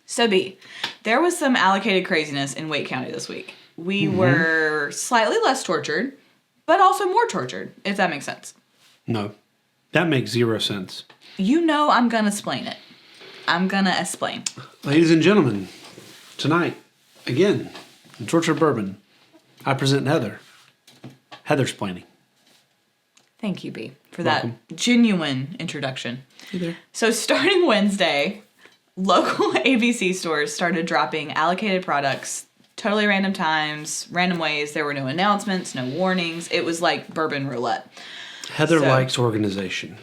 So B, there was some allocated craziness in Wake County this week. We were slightly less tortured, but also more tortured, if that makes sense. No, that makes zero sense. You know I'm going to explain it. I'm going to explain. Ladies and gentlemen, tonight, again, in Tortured Bourbon, I present Heather. Heather's planning. Thank you, B, for Welcome. that genuine introduction. Hey there. So starting Wednesday, local ABC stores started dropping allocated products, totally random times, random ways. There were no announcements, no warnings. It was like bourbon roulette. Heather likes organization.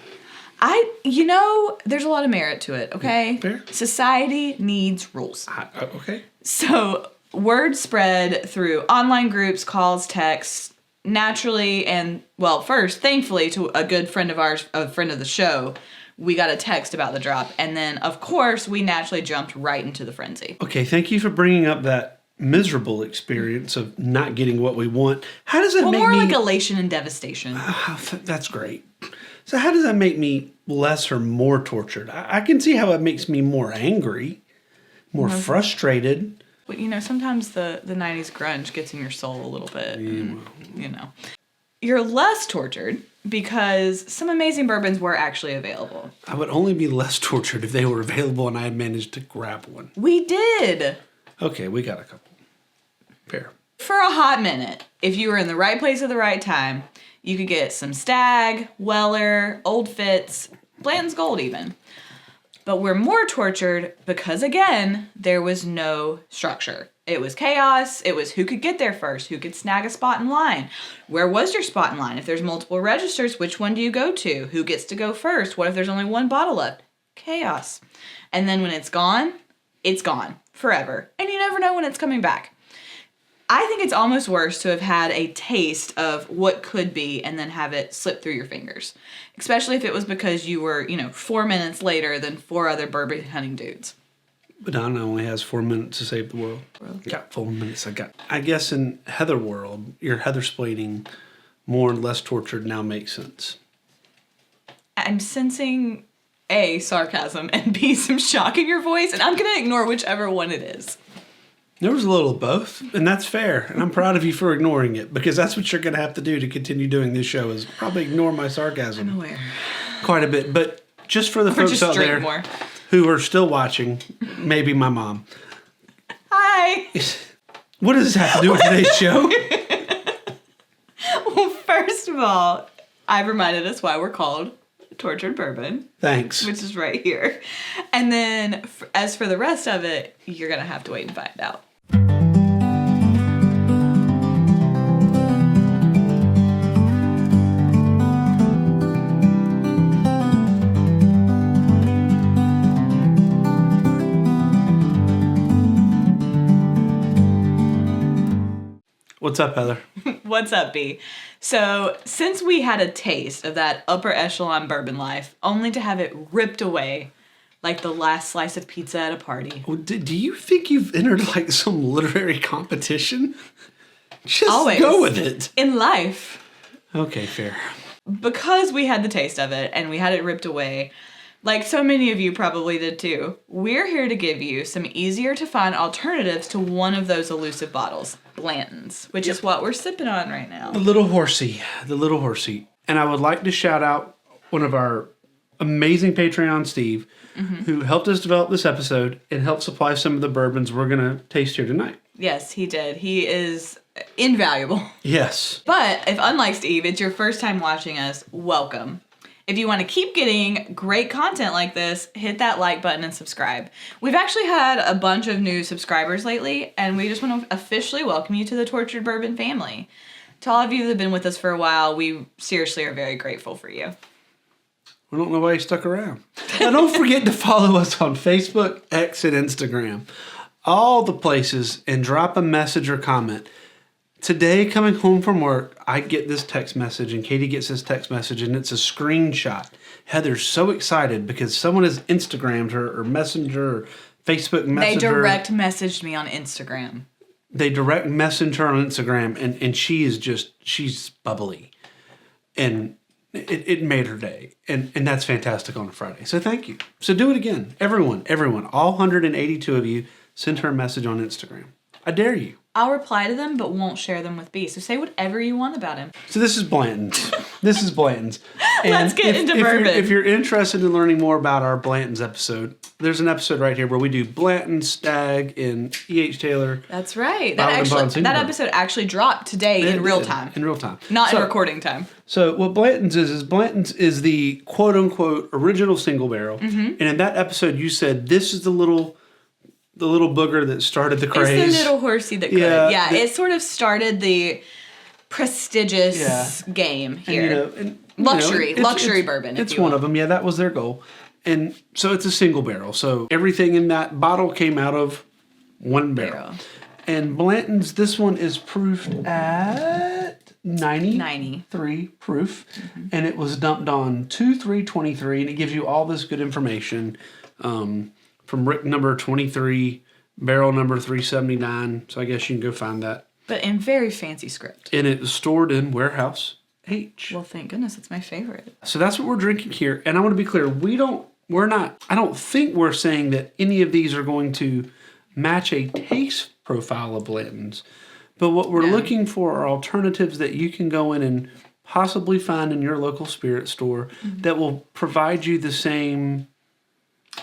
There's a lot of merit to it, okay? Fair. Society needs rules. Okay. So word spread through online groups, calls, texts, naturally, and, well, first, thankfully, to a good friend of ours, a friend of the show, we got a text about the drop. And then, of course, we naturally jumped right into the frenzy. Okay, thank you for bringing up that miserable experience of not getting what we want. How does that make me... More like elation and devastation. That's great. So how does that make me less or more tortured? I can see how it makes me more angry, more frustrated. Well, sometimes the 90s grunge gets in your soul a little bit. You're less tortured because some amazing bourbons were actually available. I would only be less tortured if they were available and I had managed to grab one. We did. Okay, we got a couple. Fair. For a hot minute, if you were in the right place at the right time, you could get some Stag, Weller, Old Fitz, Blanton's Gold even. But we're more tortured because, again, there was no structure. It was chaos. It was who could get there first, who could snag a spot in line. Where was your spot in line? If there's multiple registers, which one do you go to? Who gets to go first? What if there's only one bottle left? Chaos. And then when it's gone forever. And you never know when it's coming back. I think it's almost worse to have had a taste of what could be and then have it slip through your fingers. Especially if it was because you were, 4 minutes later than 4 other bourbon hunting dudes. But Donna only has 4 minutes to save the world. Got 4 minutes. I guess in Heather world, your Heather splaining more and less tortured now makes sense. I'm sensing A, sarcasm, and B, some shock in your voice, and I'm going to ignore whichever one it is. There was a little of both, and that's fair. And I'm proud of you for ignoring it, because that's what you're going to have to do to continue doing this show, is probably ignore my sarcasm. I'm aware. Quite a bit. But just for the folks out there who are still watching, maybe my mom. Hi. What does this have to do with today's show? Well, first of all, I've reminded us why we're called Tortured Bourbon. Thanks. Which is right here. And then, as for the rest of it, you're going to have to wait and find out. What's up, Heather? What's up, B? So, since we had a taste of that upper echelon bourbon life, only to have it ripped away like the last slice of pizza at a party. Well, do you think you've entered some literary competition? Just Always. Go with it. In life. Okay, fair. Because we had the taste of it and we had it ripped away, like so many of you probably did too, we're here to give you some easier to find alternatives to one of those elusive bottles, Blantons, which is what we're sipping on right now. The little horsey. And I would like to shout out one of our amazing Patreon, Steve, who helped us develop this episode and helped supply some of the bourbons we're going to taste here tonight. Yes, he did. He is invaluable. Yes. But if unlike Steve, it's your first time watching us, welcome. If you want to keep getting great content like this, hit that like button and subscribe. We've actually had a bunch of new subscribers lately, and we just want to officially welcome you to the Tortured Bourbon family. To all of you that have been with us for a while, we seriously are very grateful for you. I don't know why you stuck around. Now, don't forget to follow us on Facebook, X, and Instagram. All the places, and drop a message or comment. Today, coming home from work, I get this text message, and Katie gets this text message, and it's a screenshot. Heather's so excited because someone has Instagrammed her, or Messenger, or Facebook messaged her. They direct messaged me on Instagram. They direct message her on Instagram, and she's bubbly. And it made her day. And that's fantastic on a Friday. So thank you. So do it again. Everyone, all 182 of you, send her a message on Instagram. I dare you. I'll reply to them, but won't share them with B. So say whatever you want about him. So this is Blanton's. And Let's get into bourbon. If you're interested in learning more about our Blanton's episode, there's an episode right here where we do Blanton, Stag, and E.H. Taylor. That's right. Bourbon That episode actually dropped today in real time. In real time. Not in recording time. So what Blanton's is the quote-unquote original single barrel. Mm-hmm. And in that episode, you said this is the little booger that started the craze. It's the little horsey that could. Yeah, it sort of started the prestigious game here. And, luxury bourbon. It's one of them. Yeah, that was their goal. And so it's a single barrel. So everything in that bottle came out of one barrel. And Blanton's, this one is proofed at 93 proof. Mm-hmm. And it was dumped on 2/3/23. And it gives you all this good information from Rick number 23, barrel number 379. So I guess you can go find that. But in very fancy script. And it was stored in warehouse H. Well, thank goodness, it's my favorite. So that's what we're drinking here. And I want to be clear, I don't think we're saying that any of these are going to match a taste profile of Blanton's. But what we're looking for are alternatives that you can go in and possibly find in your local spirit store that will provide you the same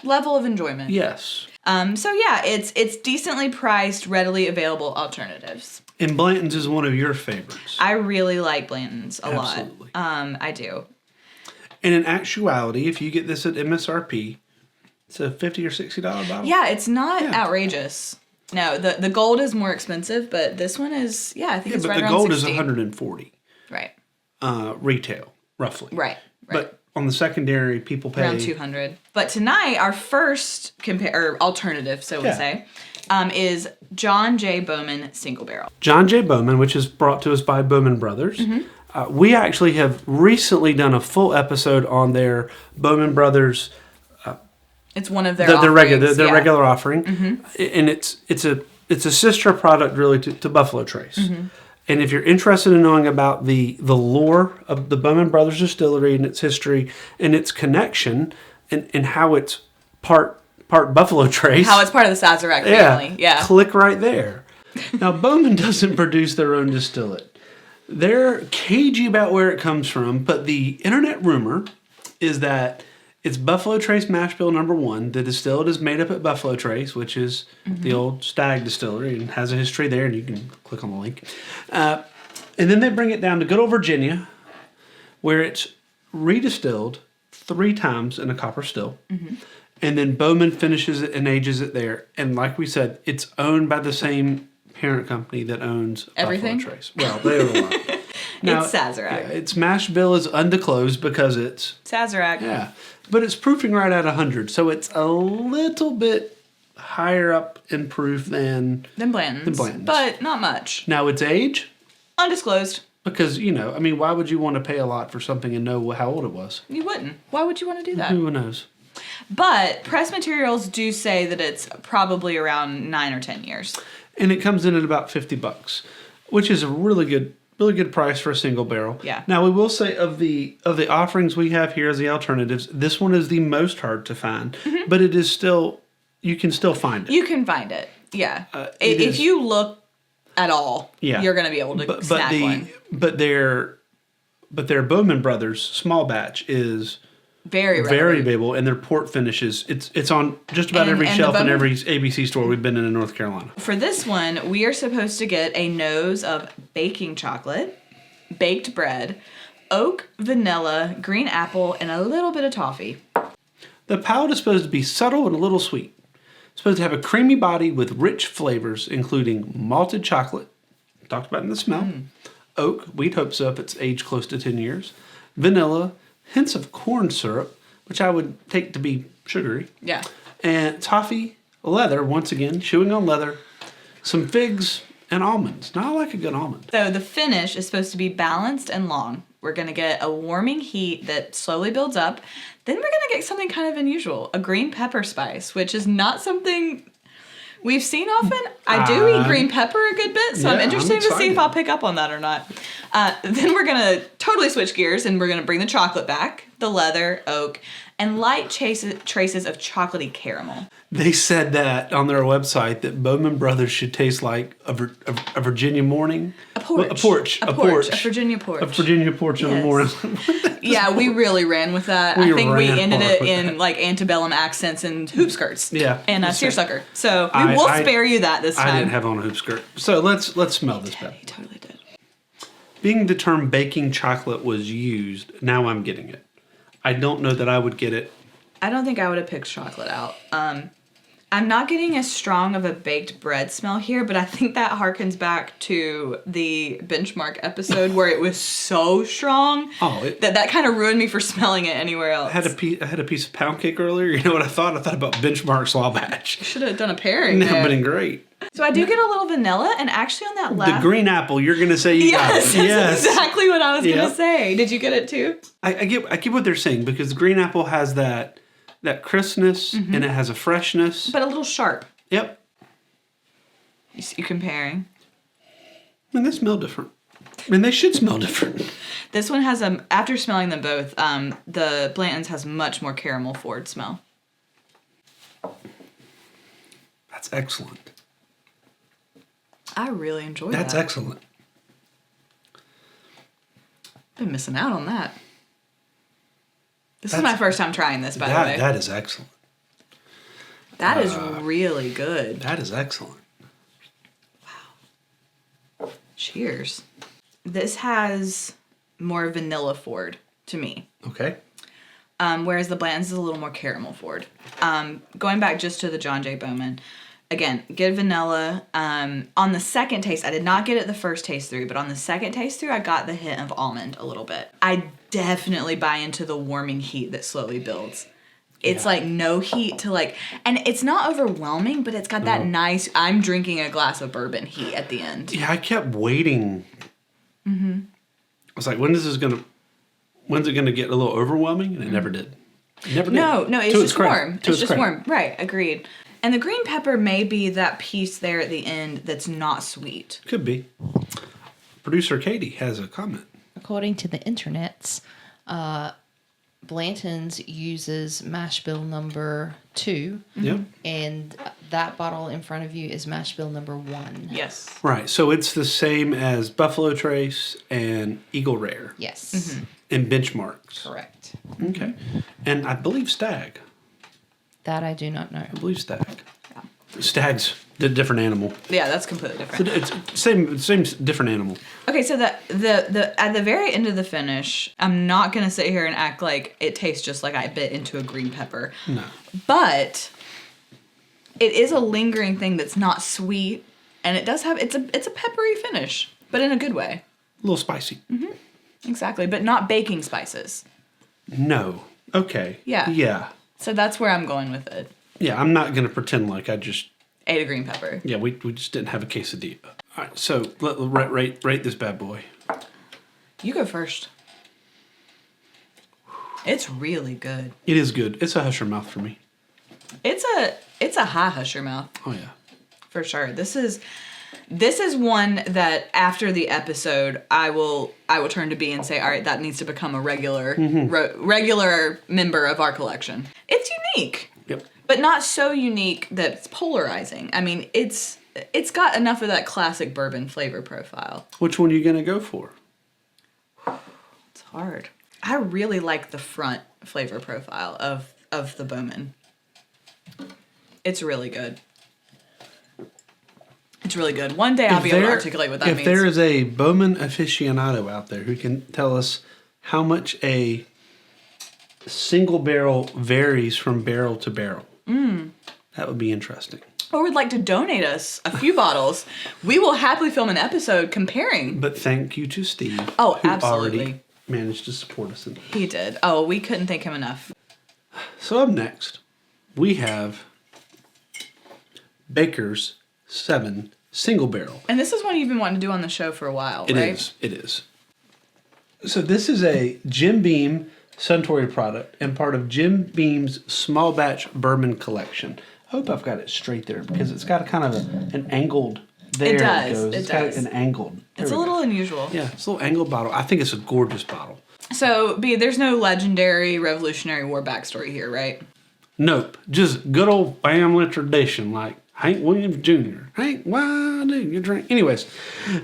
level of enjoyment. Yes. So yeah, it's decently priced, readily available alternatives. And Blanton's is one of your favorites. I really like Blanton's a lot. Absolutely. I do. And in actuality, if you get this at MSRP, it's a $50 or $60 bottle. Yeah, it's not outrageous. No, the gold is more expensive, but this one is, I think it's right around $60. But the gold is $140. Right. Retail, roughly. Right. But on the secondary, people pay around $200. But tonight, our first alternative, so we say, is John J. Bowman Single Barrel. John J. Bowman, which is brought to us by Bowman Brothers. Mm-hmm. We actually have recently done a full episode on their Bowman Brothers. It's one of their regular offering, and it's a sister product really to Buffalo Trace. Mm-hmm. And if you're interested in knowing about the lore of the Bowman Brothers Distillery and its history and its connection and how it's part Buffalo Trace. How it's part of the Sazerac family. Yeah. Click right there. Now, Bowman doesn't produce their own distillate. They're cagey about where it comes from, but the internet rumor is that it's Buffalo Trace Mash Bill number 1. The distillate is made up at Buffalo Trace, which is the old Stag distillery and has a history there, and you can click on the link. And then they bring it down to good old Virginia, where it's redistilled 3 times in a copper still. Mm-hmm. And then Bowman finishes it and ages it there. And like we said, it's owned by the same parent company that owns everything? Buffalo Trace. Well, they own a lot. Now, it's Sazerac. Yeah, its mash bill is undisclosed because it's Sazerac. Yeah. But it's proofing right at 100. So it's a little bit higher up in proof than Blanton's. But not much. Now its age? Undisclosed. Because, why would you want to pay a lot for something and know how old it was? You wouldn't. Why would you want to do that? Who knows? But press materials do say that it's probably around 9 or 10 years. And it comes in at about $50, which is a really good price for a single barrel. Yeah. Now we will say of the offerings we have here as the alternatives, this one is the most hard to find, but it is still, you can still find it. You can find it. Yeah. If you look at all, you're going to be able to snag one. But their Bowman Brothers small batch is very available, and their port finishes. It's on just about every shelf in every ABC store we've been in North Carolina. For this one, we are supposed to get a nose of baking chocolate, baked bread, oak, vanilla, green apple, and a little bit of toffee. The palate is supposed to be subtle and a little sweet. It's supposed to have a creamy body with rich flavors, including malted chocolate, talked about in the smell, oak, we'd hope so if it's aged close to 10 years, vanilla, hints of corn syrup, which I would take to be sugary. Yeah. And toffee, leather, once again, chewing on leather, some figs, and almonds. Now, I like a good almond. So the finish is supposed to be balanced and long. We're going to get a warming heat that slowly builds up. Then we're going to get something kind of unusual, a green pepper spice, which is not something we've seen often. I do eat green pepper a good bit, so I'm interested to see if I'll pick up on that or not. Then we're going to totally switch gears and we're going to bring the chocolate back, the leather, oak, and light traces of chocolatey caramel. They said that on their website that Bowman Brothers should taste like a Virginia morning. A porch. A Virginia porch. A Virginia porch in the morning. Yeah, we really ran with that. I think we ended it in like antebellum accents and hoop skirts. Yeah. And a seersucker. So we will spare you that this time. I didn't have on a hoop skirt. So let's smell this bad. He totally did. Being the term baking chocolate was used, now I'm getting it. I don't know that I would get it. I don't think I would have picked chocolate out. I'm not getting as strong of a baked bread smell here, but I think that harkens back to the benchmark episode where it was so strong that kind of ruined me for smelling it anywhere else. I had a piece of pound cake earlier. You know what I thought? I thought about benchmark Swabatch. You should have done a pairing. That would have been great. So I do get a little vanilla, and actually on that last... The green apple, you're going to say you got it. Yes, that's exactly what I was going to say. Did you get it too? I get what they're saying, because the green apple has that crispness, and it has a freshness. But a little sharp. Yep. You comparing? I mean, they smell different. I mean, they should smell different. This one has, after smelling them both, the Blantons has much more caramel forward smell. That's excellent. I really enjoyed that. That's excellent. Been missing out on that. This is my first time trying this, by the way. That is excellent. That is really good. That is excellent. Wow. Cheers. This has more vanilla forward to me. Okay. Whereas the Blantons is a little more caramel forward. Going back just to the John J. Bowman, again, good vanilla. On the second taste, I did not get it the first taste through, but on the second taste through, I got the hint of almond a little bit. I definitely buy into the warming heat that slowly builds. It's like no heat to like, and it's not overwhelming, but it's got that nice, I'm drinking a glass of bourbon heat at the end. Yeah, I kept waiting. I was like, when's it going to get a little overwhelming? And it never did. It never did. No, it's just warm. It's just warm. Right, agreed. And the green pepper may be that piece there at the end that's not sweet. Could be. Producer Katie has a comment. According to the internets, Blanton's uses mash bill number 2. Yep. And that bottle in front of you is mash bill number 1. Yes. Right. So it's the same as Buffalo Trace and Eagle Rare. Yes. And benchmarks. Correct. Okay. And I believe Stag. That I do not know. I believe Stag. Yeah. Stag's a different animal. Yeah, that's completely different. It's same different animal. Okay, so the at the very end of the finish, I'm not gonna sit here and act like it tastes just like I bit into a green pepper. No. But it is a lingering thing that's not sweet, and it does have it's a peppery finish, but in a good way. A little spicy. Exactly, but not baking spices. No. Okay. Yeah. Yeah. So that's where I'm going with it. Yeah, I'm not going to pretend like I just... Ate a green pepper. Yeah, we just didn't have a quesadilla. All right, so rate this bad boy. You go first. It's really good. It is good. It's a husher mouth for me. It's a high husher mouth. Oh, yeah. For sure. This is one that after the episode I will turn to B and say, all right, that needs to become a regular member of our collection. It's unique. Yep. But not so unique that it's polarizing. I mean, it's got enough of that classic bourbon flavor profile. Which one are you going to go for? It's hard. I really like the front flavor profile of the Bowman. It's really good. It's really good. One day I'll be able to articulate what that means. If there is a Bowman aficionado out there who can tell us how much a single barrel varies from barrel to barrel, that would be interesting. Or would like to donate us a few bottles, we will happily film an episode comparing. But thank you to Steve. Oh, who absolutely. Already managed to support us in that. He did. Oh, we couldn't thank him enough. So up next, we have Baker's 7 single barrel. And this is one you've been wanting to do on the show for a while, right? It is. So this is a Jim Beam Suntory product and part of Jim Beam's small batch bourbon collection. I hope I've got it straight there because it's got a kind of an angled There It does. goes. It It's does. got an angled. There It's a we little go. unusual. Yeah, it's a little angled bottle. I think it's a gorgeous bottle. So, B, there's no legendary Revolutionary War backstory here, right? Nope. Just good old family tradition like Hank Williams Jr. Hank, why do you drink? Anyways,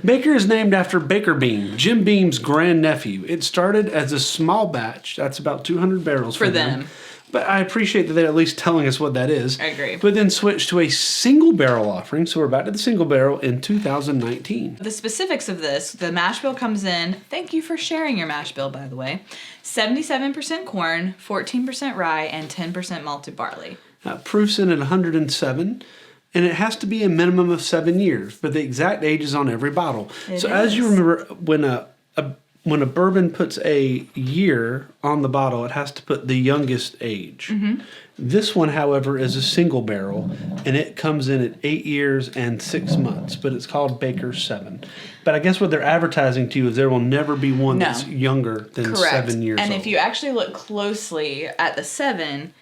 Baker is named after Baker Beam, Jim Beam's grandnephew. It started as a small batch. That's about 200 barrels For them. But I appreciate that they're at least telling us what that is. I agree. But then switched to a single barrel offering. So we're back to the single barrel in 2019. The specifics of this, the mash bill comes in, thank you for sharing your mash bill, by the way, 77% corn, 14% rye, and 10% malted barley. Proof's in at 107. And it has to be a minimum of 7 years, but the exact age is on every bottle. It As you is. remember, when a bourbon puts a year on the bottle, it has to put the youngest age. Mm-hmm. This one, however, is a single barrel, and it comes in at 8 years and 6 months, but it's called Baker 7. But I guess what they're advertising to you is there will never be one No. that's younger than Correct. 7 years and old. if you actually look closely at the 7,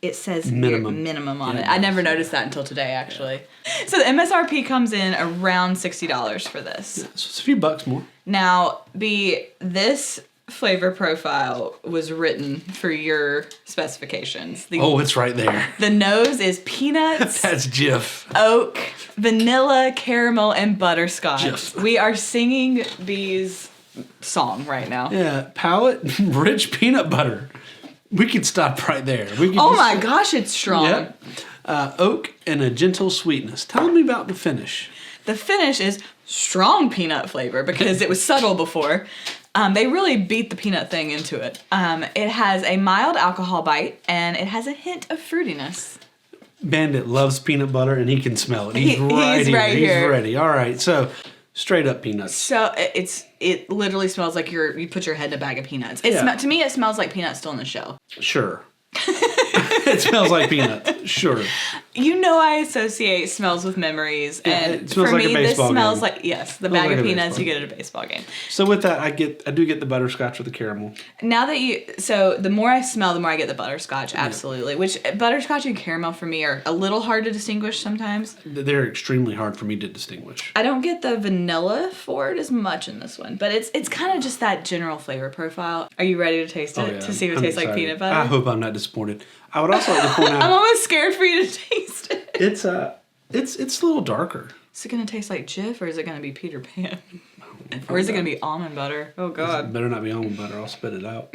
it says minimum on it. Yeah. I never noticed that until today, actually. So the MSRP comes in around $60 for this. So it's a few bucks more. Now, this flavor profile was written for your specifications. It's right there. The nose is peanuts, That's Jif. oak, vanilla, caramel, and butterscotch. Just- We are singing B's song right now. Yeah, palate rich peanut butter. We could stop right there. We could Oh just- my gosh, it's strong. Yep. Oak and a gentle sweetness. Tell me about the finish. The finish is strong peanut flavor because it was subtle before. They really beat the peanut thing into it. It has a mild alcohol bite and it has a hint of fruitiness. Bandit loves peanut butter and he can smell it. He's He's right here. right here. He's ready. All right. So straight up peanuts. So it literally smells like you put your head in a bag of peanuts. Yeah. To me, it smells like peanuts still in the shell. Sure. It smells like peanuts. Sure. You know, I associate smells with memories, Yeah, and it smells for like a me, this baseball smells game. like the Smells bag like of a peanuts baseball you get at a baseball game. So with that, I do get the butterscotch with the caramel. Now that the more I smell, the more I get the butterscotch. Absolutely, which butterscotch and caramel for me are a little hard to distinguish sometimes. They're extremely hard for me to distinguish. I don't get the vanilla for it as much in this one, but it's kind of just that general flavor profile. Are you ready to taste it to see if it I'm tastes like excited. peanut butter? I hope I'm not disappointed. I would also like to point I'm out almost scared for you to taste it. it's a little darker. Is it gonna taste like Jif or is it gonna be Peter Pan? Or is it gonna be almond butter? Oh It god. better not be almond butter. I'll spit it out.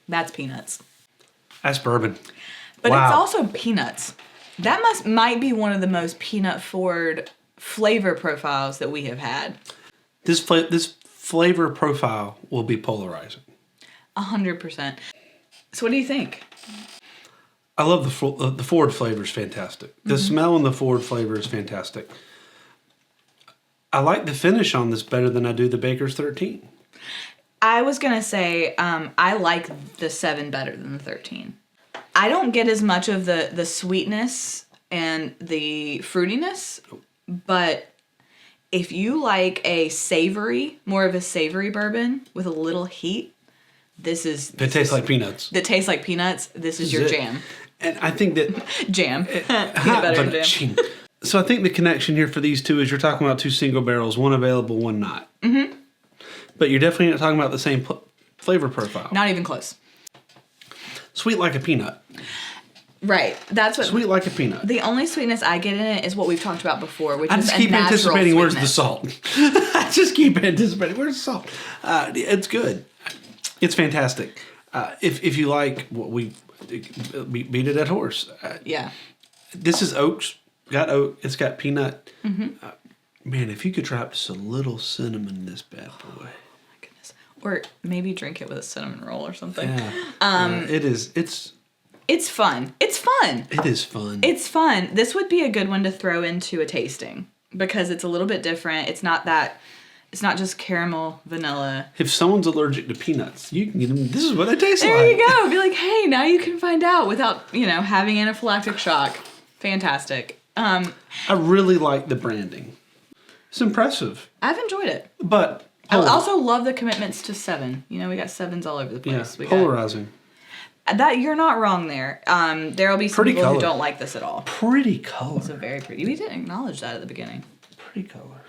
That's peanuts. That's bourbon. But Wow. it's also peanuts. That might be one of the most peanut forward flavor profiles that we have had. This flavor profile will be polarizing. 100%. So what do you think? I love the forward flavor is fantastic. The smell in the forward flavor is fantastic. I like the finish on this better than I do the Baker's 13. I was gonna say I like the 7 better than the 13. I don't get as much of the sweetness and the fruitiness, but if you like more of a savory bourbon with a little heat, this tastes like peanuts. That tastes like peanuts. This is your it. jam. And I think that Jam. Peanut butter and jam. So I think the connection here for these two is you're talking about 2 single barrels, one available, one not. Mm-hmm. But you're definitely not talking about the same flavor profile. Not even close. Sweet like a peanut. Right. That's what. Sweet like a peanut. The only sweetness I get in it is what we've talked about before, which I is just a keep natural anticipating where's the sweetness. salt. I just keep anticipating where's the salt. It's good. It's fantastic. If you like what we beat it at horse. Yeah. This is oaks. Got oak. It's got peanut. Mm-hmm. Man, if you could drop just a little cinnamon in this bad boy. Goodness. Or maybe drink it with a cinnamon roll or something. Yeah. It is. It's fun. It's fun. It is fun. It's fun. This would be a good one to throw into a tasting because it's a little bit different. It's not just caramel, vanilla. If someone's allergic to peanuts, you can get them. This is what they taste There like. you go. Be like, hey, now you can find out without, having anaphylactic shock. Fantastic. I really like the branding. It's impressive. I've enjoyed it. But I also love the commitments to 7. We got 7s all over the place. yeah, polarizing. That you're not wrong there. There will be some Pretty people color. who don't like this at all. Pretty color. It's a very pretty. We didn't acknowledge that at the beginning. Pretty color.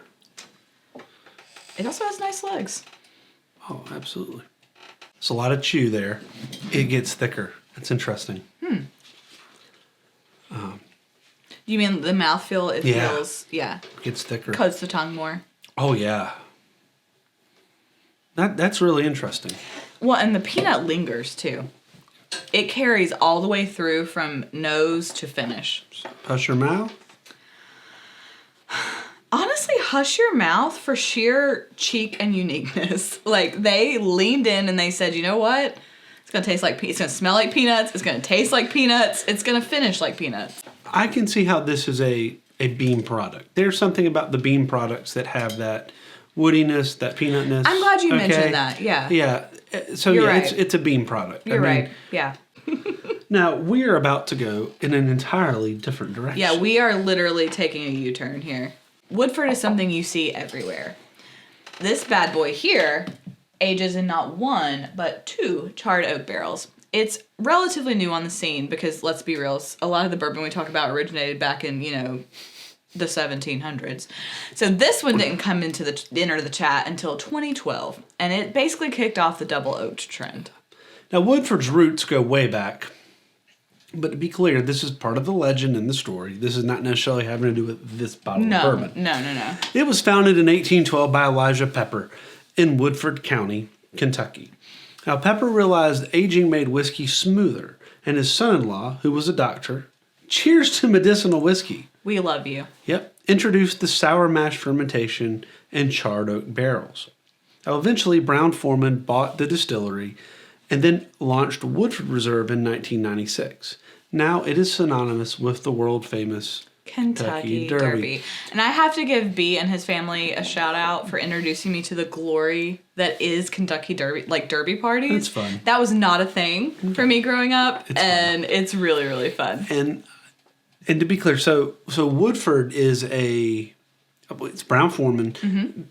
It also has nice legs. Oh, absolutely. It's a lot of chew there. It gets thicker. It's interesting. You mean the mouthfeel? It Yeah. feels, yeah, It gets thicker. coats the tongue more. Oh, yeah. That's really interesting. Well, and the peanut lingers too. It carries all the way through from nose to finish. Hush your mouth. Honestly, hush your mouth for sheer cheek and uniqueness. Like, they leaned in and they said, you know what? It's going to taste like it's going to smell like peanuts. It's going to taste like peanuts. It's going to finish like peanuts. I can see how this is a bean product. There's something about the bean products that have that woodiness, that peanutness. I'm glad you okay? mentioned that. Yeah. Yeah. So You're yeah, right. it's a bean product. You're right. Yeah. Now we're about to go in an entirely different direction. Yeah, we are literally taking a U-turn here. Woodford is something you see everywhere. This bad boy here ages in not one, but two charred oak barrels. It's relatively new on the scene because, let's be real, a lot of the bourbon we talk about originated back in, the 1700s. So this one didn't come into enter the chat until 2012, and it basically kicked off the double oaked trend. Now Woodford's roots go way back. But to be clear, this is part of the legend and the story. This is not necessarily having to do with this bottle of bourbon. No. It was founded in 1812 by Elijah Pepper in Woodford County, Kentucky. Now, Pepper realized aging made whiskey smoother, and his son-in-law, who was a doctor, cheers to medicinal whiskey. We love you. Yep, introduced the sour mash fermentation and charred oak barrels. Now, eventually, Brown-Forman bought the distillery and then launched Woodford Reserve in 1996. Now it is synonymous with the world-famous Kentucky Derby. And I have to give B and his family a shout out for introducing me to the glory that is Kentucky Derby, like Derby parties. It's fun. That was not a thing for me growing up, It's it's really, really fun. And to be clear, so Woodford is it's Brown-Forman. Mm-hmm.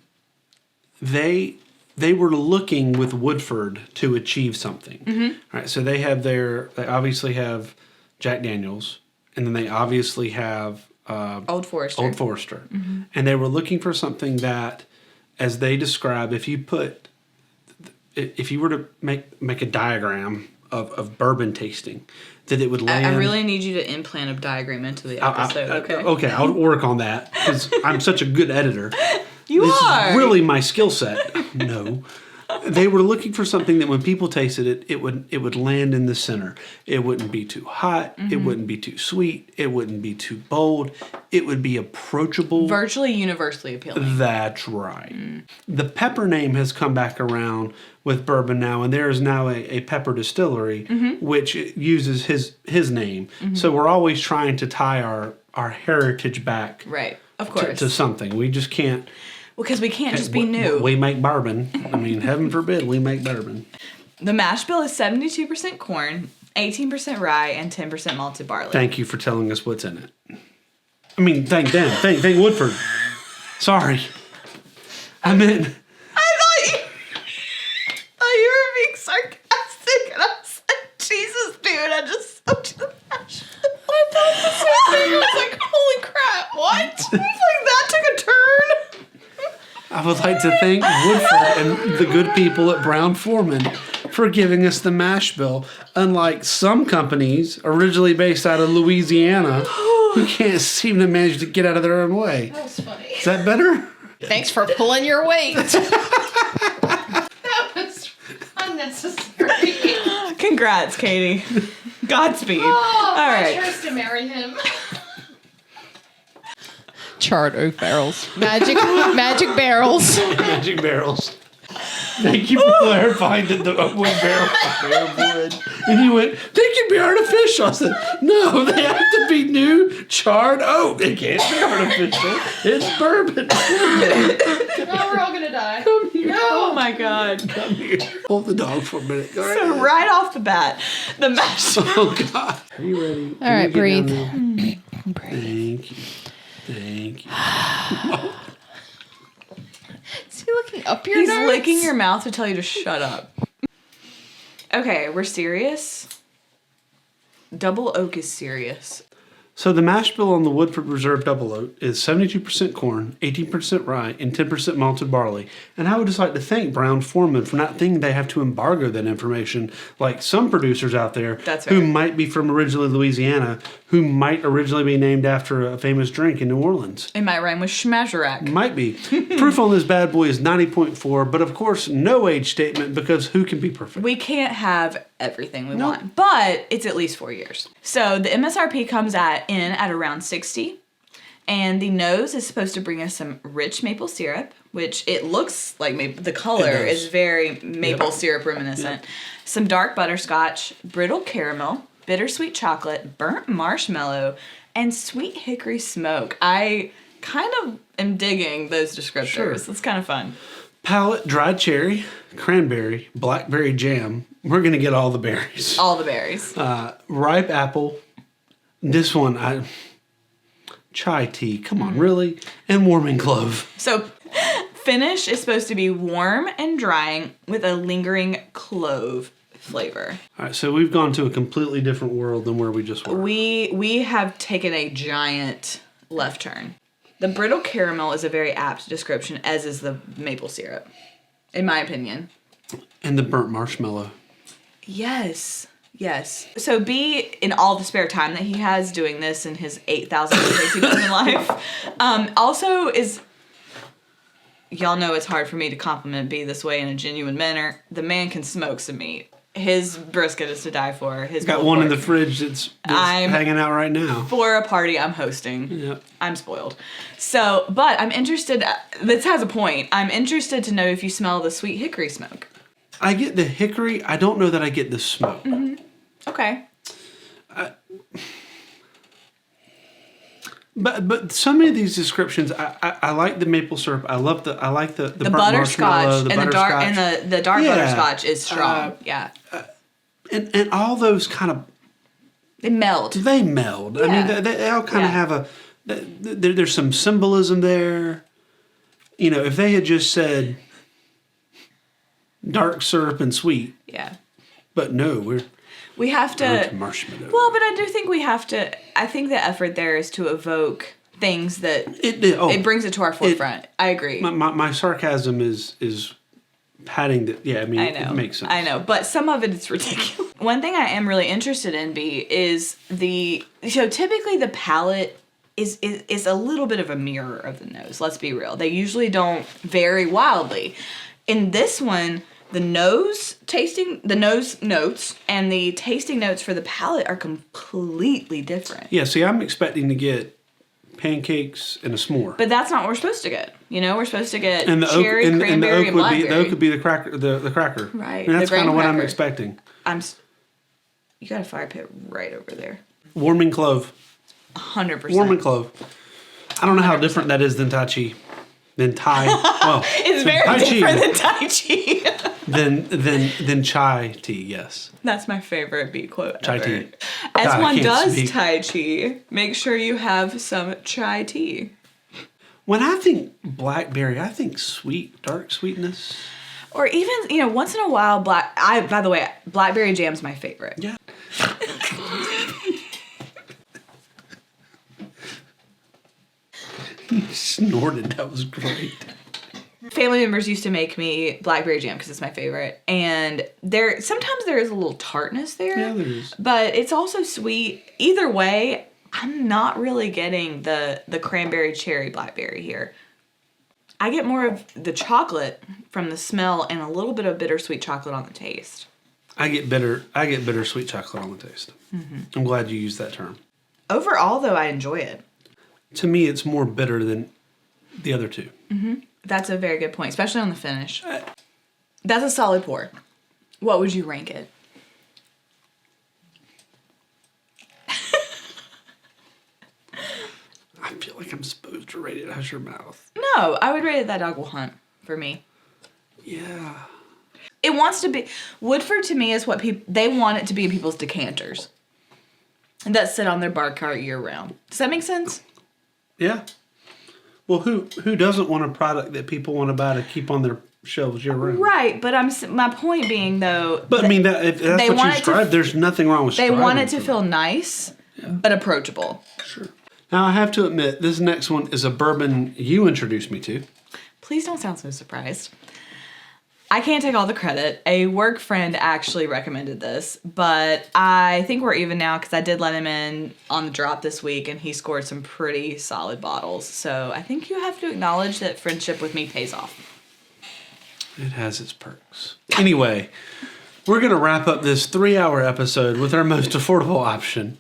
They were looking with Woodford to achieve something. Mm-hmm. All right, so they obviously have Jack Daniels, and then they obviously have Old Forester. Mm-hmm. And they were looking for something that, as they describe, if you were to make a diagram of bourbon tasting, that it would land. I really need you to implant a diagram into the episode, okay? Okay, I'll work on that because I'm such a good editor. You This are! is really my skill set. No. They were looking for something that when people tasted it, it would land in the center. It wouldn't be too hot. Mm-hmm. It wouldn't be too sweet. It wouldn't be too bold. It would be approachable. Virtually universally appealing. That's right. The Pepper name has come back around with bourbon now, and there is now a Pepper distillery, which uses his name. So we're always trying to tie our heritage back Right, of course. to something. We just can't. Because we can't just be new. We make bourbon. I mean, heaven forbid we make bourbon. The mash bill is 72% corn, 18% rye, and 10% malted barley. Thank you for telling us what's in it. I mean, thank them. Thank Woodford. Sorry. I meant... I thought you were being sarcastic, and I was like, Jesus, dude, I just soaked the mash. I thought the same thing. I was like, holy crap, what? I was like, that took a turn. I would like to thank Woodford and the good people at Brown-Forman for giving us the mash bill, unlike some companies originally based out of Louisiana who can't seem to manage to get out of their own way. That was funny. Is that better? Thanks for pulling your weight. That was unnecessary. Congrats, Katie. Godspeed. Oh, All I right. chose to marry him. Charred oak barrels. Magic barrels. Magic barrels. Thank you for clarifying that the wood barrel wood. And you went, they can be artificial. I said, no, they have to be new charred oak. They can't be artificial. It's bourbon. Now we're all gonna die. Come here. Oh my God. Come here. Hold the dog for a minute. Go So ahead. right off the bat, the mash. Oh, God. Are you ready? All right, breathe. Thank you. Thank you. Is he looking up your He's nose? licking your mouth to tell you to shut up. Okay, we're serious. Double oak is serious. So the mash bill on the Woodford Reserve Double Oak is 72% corn, 18% rye, and 10% malted barley. And I would just like to thank Brown-Forman for not thinking they have to embargo that information like some producers out there That's who fair. might be from originally Louisiana, who might originally be named after a famous drink in New Orleans. It might rhyme with schmazerack. Might be. Proof on this bad boy is 90.4, but of course no age statement because who can be perfect? We can't have everything we want, but it's at least 4 years. So the MSRP comes in at around 60, and the nose is supposed to bring us some rich maple syrup, which it looks like the color is very maple syrup reminiscent. Some dark butterscotch, brittle caramel, bittersweet chocolate, burnt marshmallow, and sweet hickory smoke. I kind of am digging those descriptors. Sure. It's kind of fun. Palate, dried cherry, cranberry, blackberry jam. We're going to get all the berries. All the berries. Ripe apple. This one, chai tea. Come on, really? And warming clove. So finish is supposed to be warm and drying with a lingering clove flavor. All right, so we've gone to a completely different world than where we just were. We have taken a giant left turn. The brittle caramel is a very apt description, as is the maple syrup, in my opinion. And the burnt marshmallow. Yes. So B, in all the spare time that he has doing this in his 8,000 things he does in life, also is, y'all know it's hard for me to compliment B this way in a genuine manner. The man can smoke some meat. His brisket is to die for. His Got one in the fridge that's hanging out right now. For a party I'm hosting. Yep. I'm spoiled. So, but I'm interested, this has a point. I'm interested to know if you smell the sweet hickory smoke. I get the hickory. I don't know that I get the smoke. Mm-hmm. Okay. But so many of these descriptions, I like the maple syrup. I like the burnt marshmallow, butterscotch the and butterscotch. the dark Yeah. butterscotch is strong. And all those kind of They meld. they meld. I Yeah. mean, they all kind of have there's some symbolism there. You know, if they had just said dark syrup and sweet, Yeah. but no, We have to burnt marshmallow. Well, but I do think we have to I think the effort there is to evoke things that it brings it to our forefront. I agree. My sarcasm is padding that. Yeah, I mean, I know. it makes sense. I know, but some of it is ridiculous. One thing I am really interested in, B, is so typically the palate is a little bit of a mirror of the nose. Let's be real. They usually don't vary wildly. In this one, the nose notes and the tasting notes for the palate are completely different. Yeah, see, I'm expecting to get pancakes and a s'more. But that's not what we're supposed to get. You know, we're supposed to get And the cherry, oak, cranberry, and the oak and would blackberry. be the oak would be the cracker, the cracker. Right, And that's the graham kind of what I'm cracker. expecting. You got a fire pit right over there. Warming clove. 100%. Warming clove. I don't know how different that is than Tai Chi. Than Thai. Well, It's very Tai Chi. different than Tai Chi. than chai tea. Yes. That's my favorite beat quote Chai ever. tea. As God, I one can't does speak. Tai Chi, make sure you have some chai tea. When I think blackberry, I think sweet, dark sweetness. Or even, once in a while, by the way, blackberry jam's my favorite. Yeah. You snorted. That was great. Family members used to make me blackberry jam because it's my favorite. And sometimes there is a little tartness there. Yeah, there is. But it's also sweet. Either way, I'm not really getting the cranberry cherry blackberry here. I get more of the chocolate from the smell and a little bit of bittersweet chocolate on the taste. I get bittersweet chocolate on the taste. Mm-hmm. I'm glad you used that term. Overall, though, I enjoy it. To me, it's more bitter than the other two. Mm-hmm. That's a very good point, especially on the finish. That's a solid pour. What would you rank it? I feel like I'm supposed to rate it. Hush your mouth. No, I would rate it That Dog Will Hunt for me. Yeah. It wants to be Woodford to me is what they want it to be in people's decanters that sit on their bar cart year round. Does that make sense? Yeah. Well, who doesn't want a product that people want to buy to keep on their shelves year round. Right, but my point being though. But I mean, if that's what you strive, there's nothing wrong with striving. They want it to feel nice, but approachable. Sure. Now I have to admit, this next one is a bourbon you introduced me to. Please don't sound so surprised. I can't take all the credit. A work friend actually recommended this, but I think we're even now because I did let him in on the drop this week and he scored some pretty solid bottles. So I think you have to acknowledge that friendship with me pays off. It has its perks. Anyway, we're going to wrap up this 3-hour episode with our most affordable option.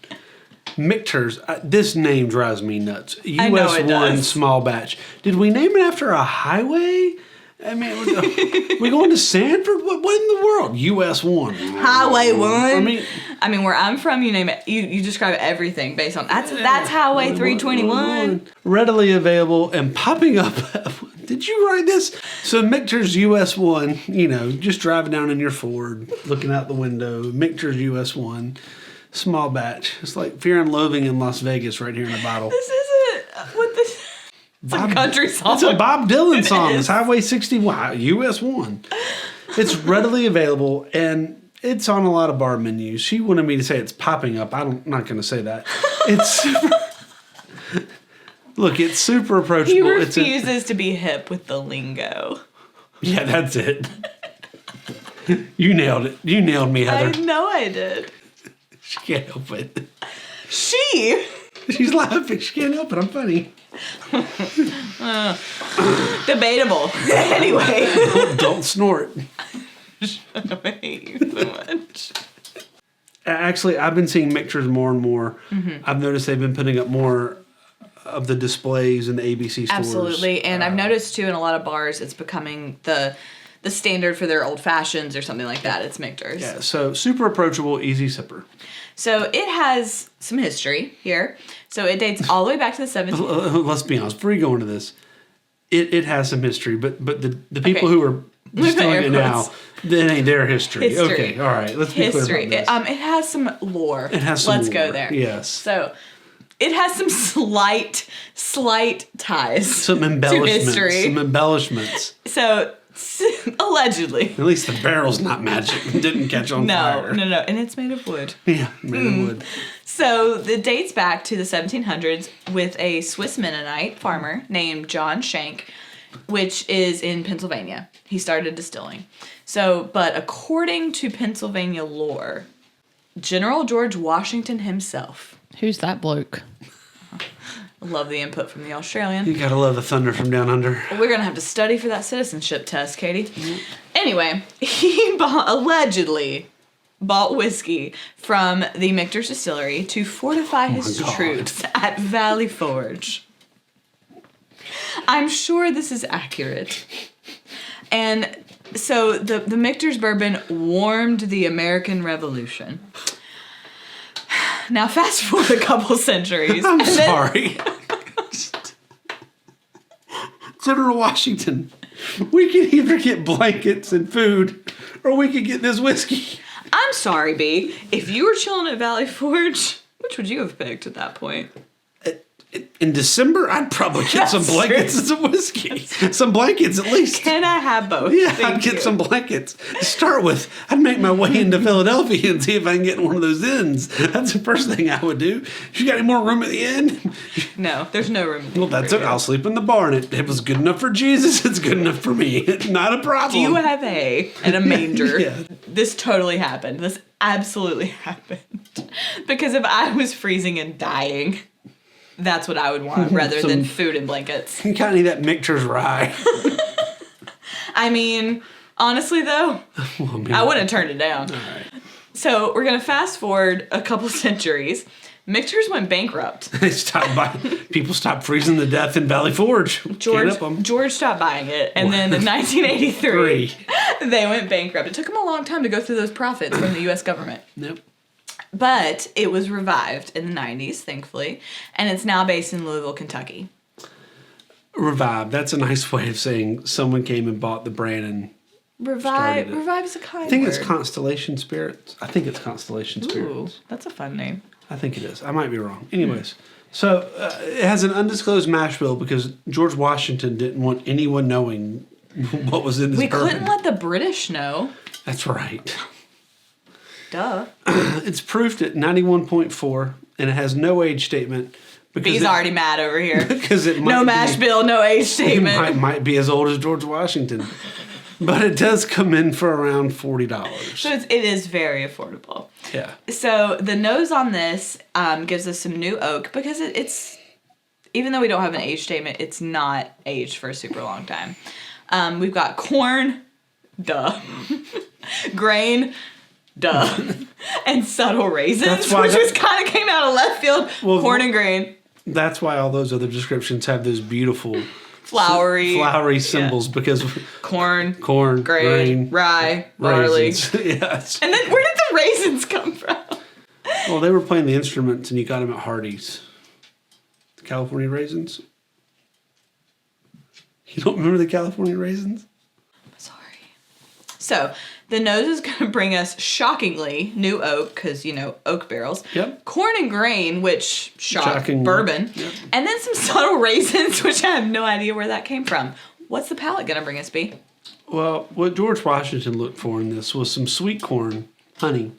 Michter's. This name drives me nuts. US 1 small batch. Did we name it after a highway? I mean, we going to Sanford? What in the world? US 1. Highway 1. I mean, where I'm from, you name it. You describe everything based on that's Highway 321. Readily available and popping up. Did you write this? So Michter's US 1. Just driving down in your Ford, looking out the window. Michter's US 1. Small batch. It's like Fear and Loathing in Las Vegas right here in a bottle. This isn't what this. It's a country song. It's a Bob Dylan song. It's Highway 61, US 1. It's readily available, and it's on a lot of bar menus. She wanted me to say it's popping up. I'm not going to say that. It's super... Look, it's super approachable. He refuses to be hip with the lingo. Yeah, that's it. You nailed it. You nailed me, Heather. I know I did. She can't help it. She's laughing. She can't help it. I'm funny. Debatable. Anyway. Don't snort. I hate you so much. Actually, I've been seeing Michter's more and more. Mm-hmm. I've noticed they've been putting up more of the displays in the ABC stores. Absolutely. And I've noticed, too, in a lot of bars, it's becoming the standard for their old fashions or something like that. It's Michter's. Yeah, so super approachable, easy sipper. So it has some history here. So it dates all the way back to the 17th. Let's be honest. Before you go into this, it has some history, but the people who are distilling it now, that ain't their history. Okay, all right. Let's be clear about this. It has some lore. It has some Let's lore. go there. Yes. So it has some slight ties. Some embellishments. To history. Some embellishments. So allegedly. At least the barrel's not magic. It didn't catch on fire. No. And it's made of wood. Yeah, made of wood. So it dates back to the 1700s with a Swiss Mennonite farmer named John Schenck, which is in Pennsylvania. He started distilling. But according to Pennsylvania lore, General George Washington himself. Who's that bloke? I love the input from the Australian. You gotta love the thunder from down under. We're gonna have to study for that citizenship test, Katie. Mm-hmm. Anyway, he allegedly bought whiskey from the Michter's distillery to fortify his troops at Valley Forge. I'm sure this is accurate. And so the Michter's bourbon warmed the American Revolution. Now fast forward a couple centuries. I'm sorry. General Washington, we can either get blankets and food, or we could get this whiskey. I'm sorry, B. If you were chilling at Valley Forge, which would you have picked at that point? In December, I'd probably get some blankets and some whiskey. Some blankets, at least. Can I have both? Yeah, I'd get some blankets. To start with, I'd make my way into Philadelphia and see if I can get one of those inns. That's the first thing I would do. You got any more room at the inn? No, there's no room. Well, that's okay. I'll sleep in the barn. It was good enough for Jesus. It's good enough for me. Not a problem. Do you have hay and a manger? Yeah. This totally happened. This absolutely happened. Because if I was freezing and dying, that's what I would want rather than food and blankets. You got any of that Michter's rye? I mean, honestly though, I wouldn't have turned it down. All right. So we're going to fast forward a couple centuries. Michter's went bankrupt. People stopped freezing to death in Valley Forge. George stopped buying it. And then in 1983, they went bankrupt. It took them a long time to go through those profits from the U.S. government. Nope. But it was revived in the 90s, thankfully, and it's now based in Louisville, Kentucky. Revived. That's a nice way of saying someone came and bought the brand and Revive is a kind word. I think it's Constellation Spirits. Ooh, that's a fun name. I think it is. I might be wrong. Anyways, so it has an undisclosed mash bill because George Washington didn't want anyone knowing what was in this We bourbon. couldn't let the British know. That's right. Duh. It's proofed at 91.4, and it has no age statement. He's already mad over here. Because it might No mash bill, no age statement. might be as old as George Washington. But it does come in for around $40. So it is very affordable. Yeah. So the nose on this gives us some new oak because it's, even though we don't have an age statement, it's not aged for a super long time. We've got corn, duh. Grain, duh. And subtle raisins, which just kind of came out of left field. Well, corn and grain. That's why all those other descriptions have those beautiful Flowery symbols because corn, grain, rye, barley. raisins. Yes. And then where did the raisins come from? Well, they were playing the instruments and you got them at Hardee's. The California raisins. You don't remember the California raisins? Sorry. So the nose is going to bring us, shockingly, new oak, because, oak barrels. Yep. Corn and grain, which Shocking. bourbon. Yep. And then some subtle raisins, which I have no idea where that came from. What's the palate going to bring us, B? Well, what George Washington looked for in this was some sweet corn, honey,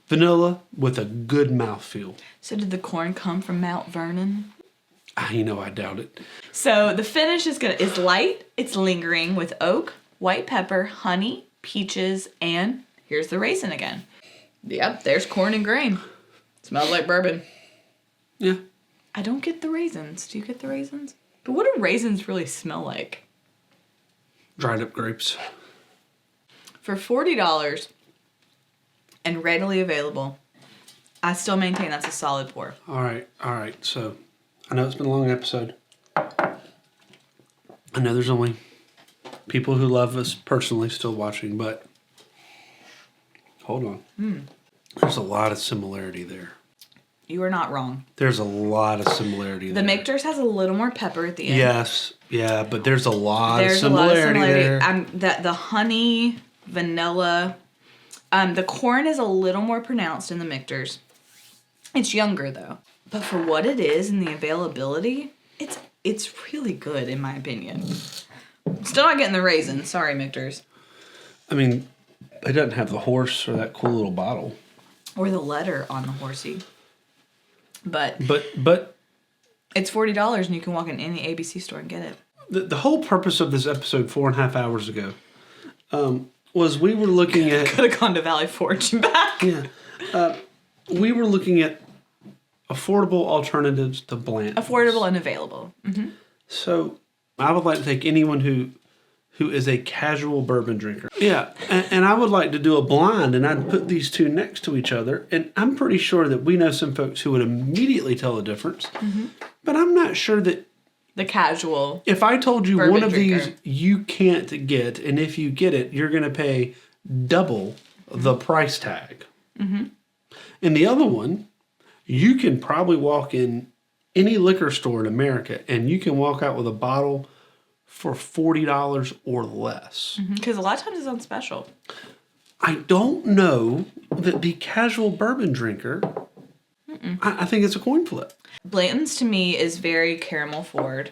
vanilla with a good mouthfeel. So did the corn come from Mount Vernon? I doubt it. So the finish is light, it's lingering with oak, white pepper, honey, peaches, and here's the raisin again. Yep, there's corn and grain. Smells like bourbon. Yeah. I don't get the raisins. Do you get the raisins? But what do raisins really smell like? Dried up grapes. For $40 and readily available, I still maintain that's a solid pour. All right. So, I know it's been a long episode. I know there's only people who love us personally still watching, but hold on. There's a lot of similarity there. You are not wrong. There's a lot of similarity The there. Michter's has a little more pepper at the end. Yes. Yeah, but there's a lot There's of similarity a lot of similarity. there. The honey, vanilla, the corn is a little more pronounced in the Michter's. It's younger though, but for what it is and the availability, it's really good in my opinion. Still not getting the raisins. Sorry, Michter's. I mean, it doesn't have the horse or that cool little bottle. Or the letter on the horsey. But it's $40 and you can walk in any ABC store and get it. The whole purpose of this episode 4.5 hours ago was we were looking at... Could have gone to Valley Forge and back. Yeah. We were looking at affordable alternatives to Blantons. Affordable and available. Mm-hmm. So I would like to take anyone who is a casual bourbon drinker. Yeah, and I would like to do a blind, and I'd put these two next to each other, and I'm pretty sure that we know some folks who would immediately tell the difference, but I'm not sure that... The casual. If I told you one of drinker. these you can't get, and if you get it, you're going to pay double the price tag. Mm-hmm. And the other one, you can probably walk in any liquor store in America, and you can walk out with a bottle for $40 or less. Because a lot of times it's on special. I don't know that the casual bourbon drinker, I think it's a coin flip. Blanton's to me is very caramel forward,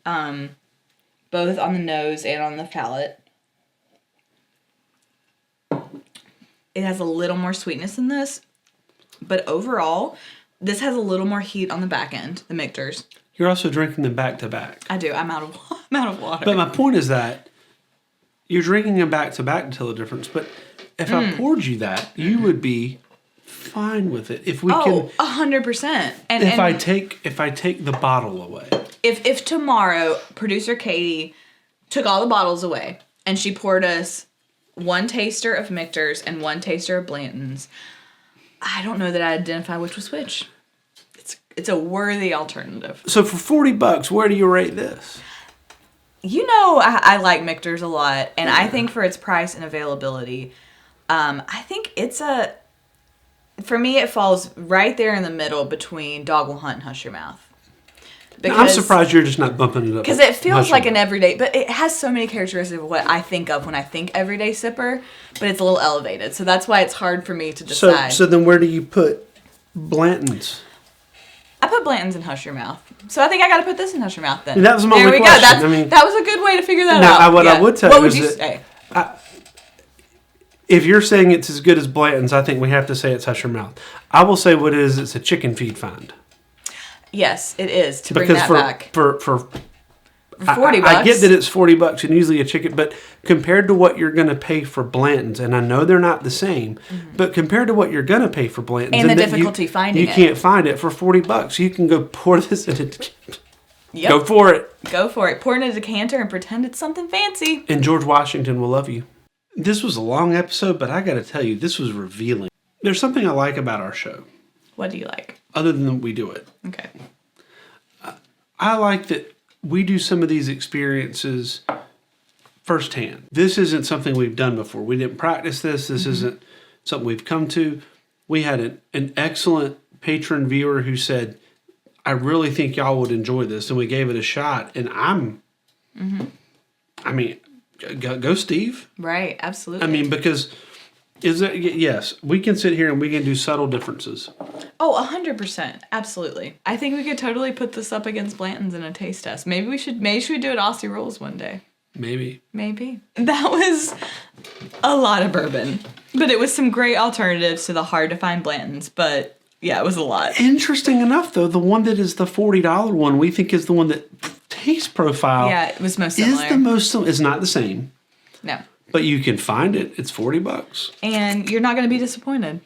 both on the nose and on the palate. It has a little more sweetness than this, but overall, this has a little more heat on the back end, the Michter's. You're also drinking them back to back. I do. I'm out of water. But my point is that you're drinking them back to back to tell the difference. But if I poured you that, you would be fine with it. If we can, 100%. And if I take the bottle away, if tomorrow producer Katie took all the bottles away and she poured us one taster of Michter's and one taster of Blanton's, I don't know that I identify which was which. It's a worthy alternative. So for $40, where do you rate this? I like Michter's a lot, and I think for its price and availability, I think for me, it falls right there in the middle between Dog Will Hunt and Hush Your Mouth. I'm surprised you're just not bumping it up. Because it feels like an everyday, but it has so many characteristics of what I think of when I think everyday sipper, but it's a little elevated. So that's why it's hard for me to decide. So then where do you put Blanton's? I put Blantons in Hush Your Mouth. So I think I got to put this in Hush Your Mouth then. And that was my there only we question. go. That's, I mean, that was a good way to figure that now, out. I would tell what you would is you that say? if you're saying it's as good as Blanton's, I think we have to say it's Hush Your Mouth. I will say what it is. It's a chicken feed find. Yes, it is, to bring Because that back. for For $40. I get that it's $40 and usually a chicken, but compared to what you're going to pay for Blanton's, and I know they're not the same, but compared to what you're going to pay for Blanton's, And the that difficulty finding you it. can't find it for $40. You can go pour this in it. Yep. Go for it. Go for it. Pour it in a decanter and pretend it's something fancy. And George Washington will love you. This was a long episode, but I got to tell you, this was revealing. There's something I like about our show, What do you like? other than that we do it. Okay. I like that we do some of these experiences firsthand. This isn't something we've done before. We didn't practice this. This isn't something we've come to. We had an excellent patron viewer who said, I really think y'all would enjoy this. And we gave it a shot. And I mean, go Steve. Right, absolutely. I mean, because yes, we can sit here and we can do subtle differences. Oh, 100%. Absolutely. I think we could totally put this up against Blanton's in a taste test. Maybe we should do it Aussie Rules one day. Maybe. That was a lot of bourbon. But it was some great alternatives to the hard to find Blanton's. But yeah, it was a lot. Interesting enough, though, the one that is the $40 one, we think is the one that taste profile Yeah, it was most similar. is the most. It's not the same, No. but you can find it. It's $40. And you're not going to be disappointed.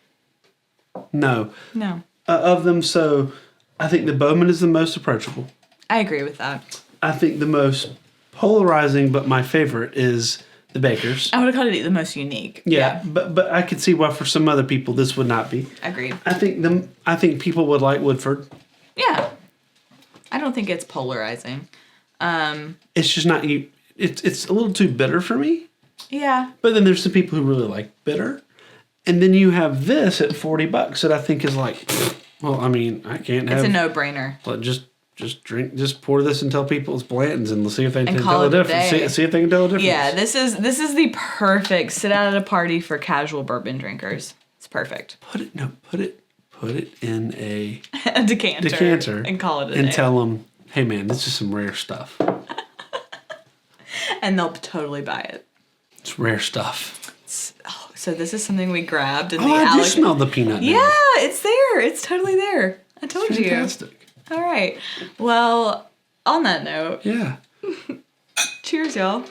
No, No. of them. So I think the Bowman is the most approachable. I agree with that. I think the most polarizing, but my favorite is the Baker's. I would have called it the most unique. Yeah, but I could see why for some other people this would not be. Agreed. I think people would like Woodford. Yeah. I don't think it's polarizing. It's just not you. It's a little too bitter for me. Yeah. But then there's some people who really like bitter, and then you have this at $40 that I think is like, well, I mean, I can't have. It's a no-brainer. Just drink, just pour this and tell people it's Blanton's and see if they can call tell the it a difference. day. See if they can tell the difference. Yeah, this is the perfect sit out at a party for casual bourbon drinkers. It's perfect. Put it in a A decanter. And call it a and day. tell them, hey man, this is some rare stuff. And they'll totally buy it. It's rare stuff. So this is something we grabbed in Oh, the I do smell the peanut. Yeah, now. it's there. It's totally there. I told you. Fantastic. All right. Well, on that note, Yeah. cheers, y'all.